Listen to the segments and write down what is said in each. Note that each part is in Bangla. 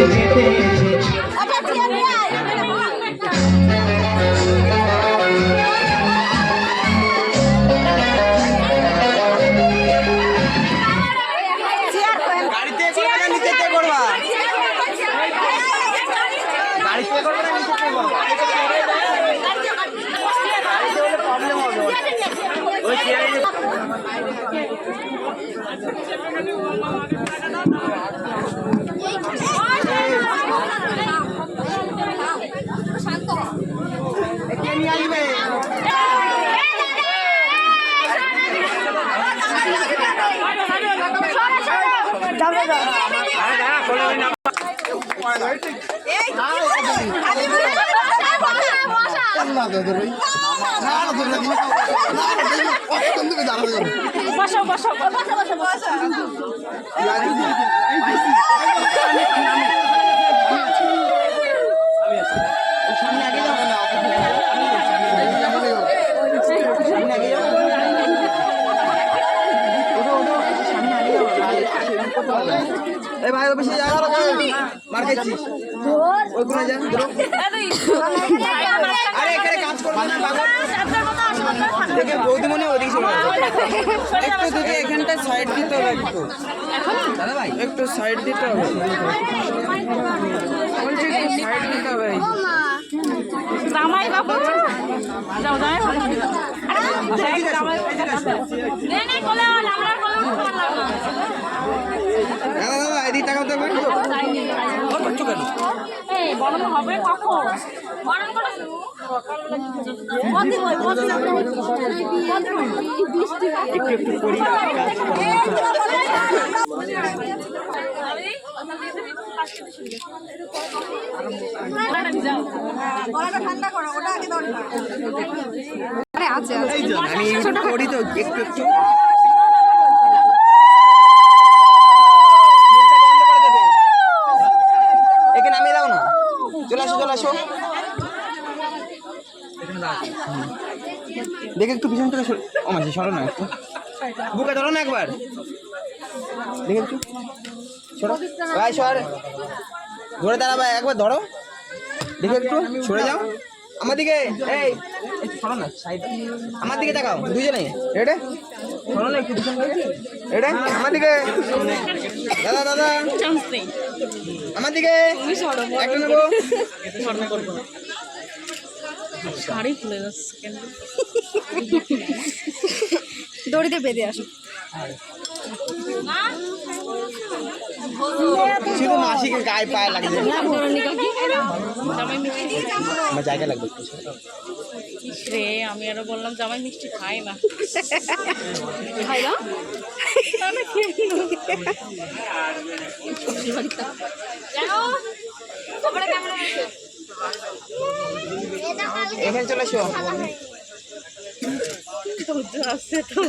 যেতে এসেছি। ভাই অফিসে যা মার খাচ্ছিস ওই কোনে যা আরে এখানে কাজ করবে না বাবা দেখে বৌদিমণি ওদিকে চলে একটু যদি এখানটা সাইড দিতে হবে একটু দাদা ভাই একটু সাইড দিতে হবে বলছি একটু সাইড দিতে হবে জামাই বাবু যাও যাও নে কোলে আমরা কোলে দাদা এদিকে টাকা দেবে ওর বাচ্চা কেন এই বরণ হবে কখন বরণ করে বন্দি হই বন্দি একটু একটু করি ঠান্ডা করো ওটা আগে দরকার আরে আছে আমি করি তো একটু একটু এখানে নামিয়ে দাও না চলে আসো চলে আসো দেখে একটু পিছন থেকে ও মাসি সরো না একটু বুকে ধরো না একবার দেখে একটু সরো ভাই সর ধরে দাঁড়া ভাই একবার ধরো দেখে একটু সরে যাও আমার দিকে এই সরো না সাইড আমার দিকে তাকাও দুজনেই রেডে সরো না একটু পিছন থেকে রেডে আমার দিকে দাদা দাদা আমার দিকে একটা নেবো শাড়ি খুলে যাচ্ছে কেন দড়িতে বেঁধে আসো শুধু মাসিকে গায়ে পায়ে লাগছে আমার জায়গা লাগবে রে আমি আরো বললাম জামাই মিষ্টি খাই না খাই না এখানে চলে এসো আসছে তো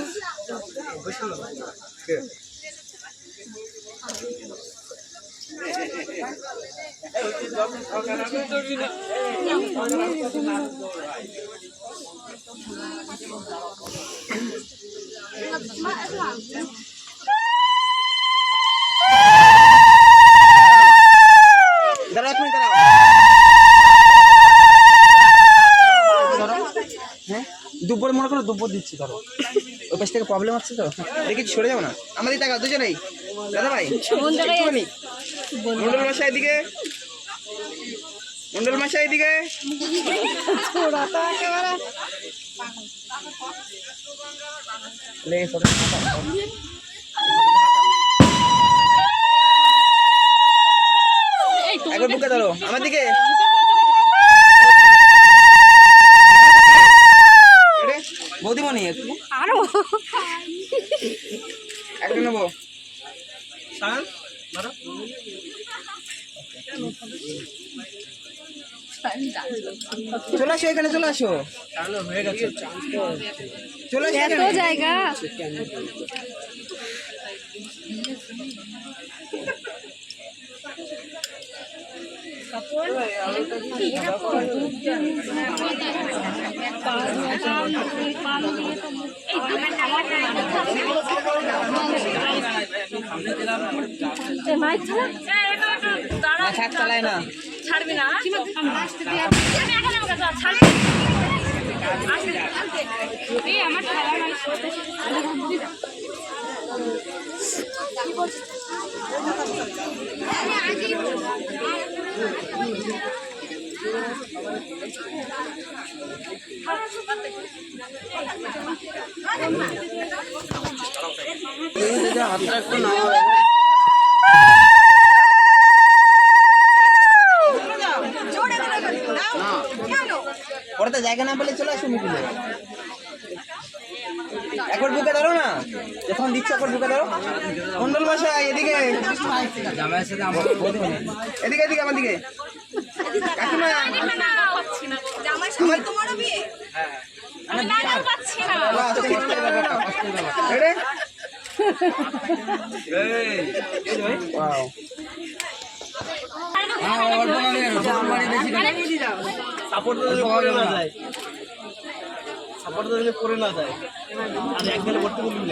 দাঁড়াও এক মিনিট দাঁড়াও হ্যাঁ দুপুরে মনে করো দুপুর দিচ্ছি ধরো ওই পাশ থেকে প্রবলেম হচ্ছে তো দেখি সরে যাবো না আমাদের টাকা দুজনেই দাদা ভাই একটুখানি মন্ডল মশাই এদিকে মন্ডল মশাই এদিকে একবার বুকে ধরো আমার দিকে বৌদিমণি আরো একটা নেবো চলে আসো এখানে চলে আসো চলে আসো এত জায়গা ছাড় চালায় না। ছাড়বি না আমার খেলা নাই হাতটা একটু নামাবে। ওরা তো জায়গা না পেলে চলে আসো মিটিংয়ে। একবার বুকে ধরো না, যখন দিচ্ছ একবার বুকে ধরো। মন্ডল মশাই এদিকে, এদিকে এদিকে আমার দিকে। কাকিমা সাপোর্ট দিলে পড়ে না যায় আর একদিন করতে বলুন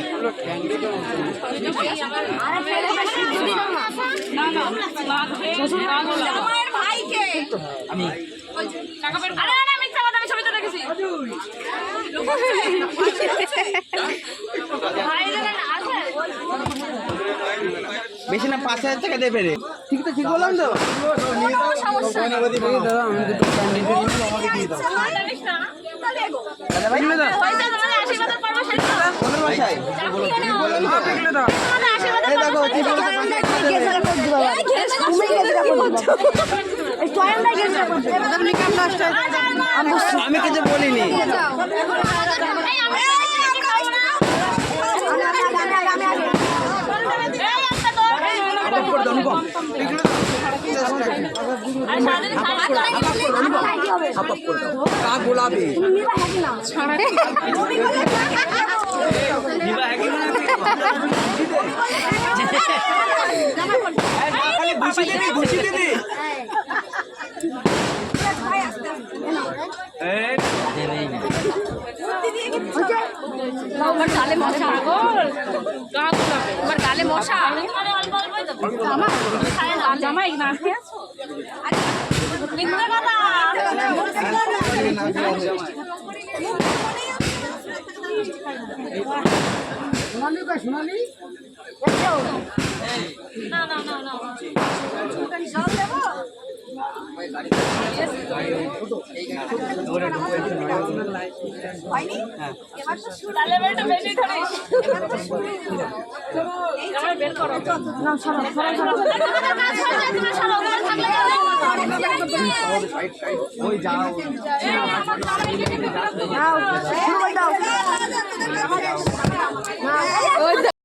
আমি বেশি না 5,000 টাকা দিয়ে ফেরে। ঠিক তো, ঠিক বললাম তো। আমি কিছু বলিনি। গোলাপি আমার গালে মশা আমার গালে মশা জামাই না বের করো ওই যাও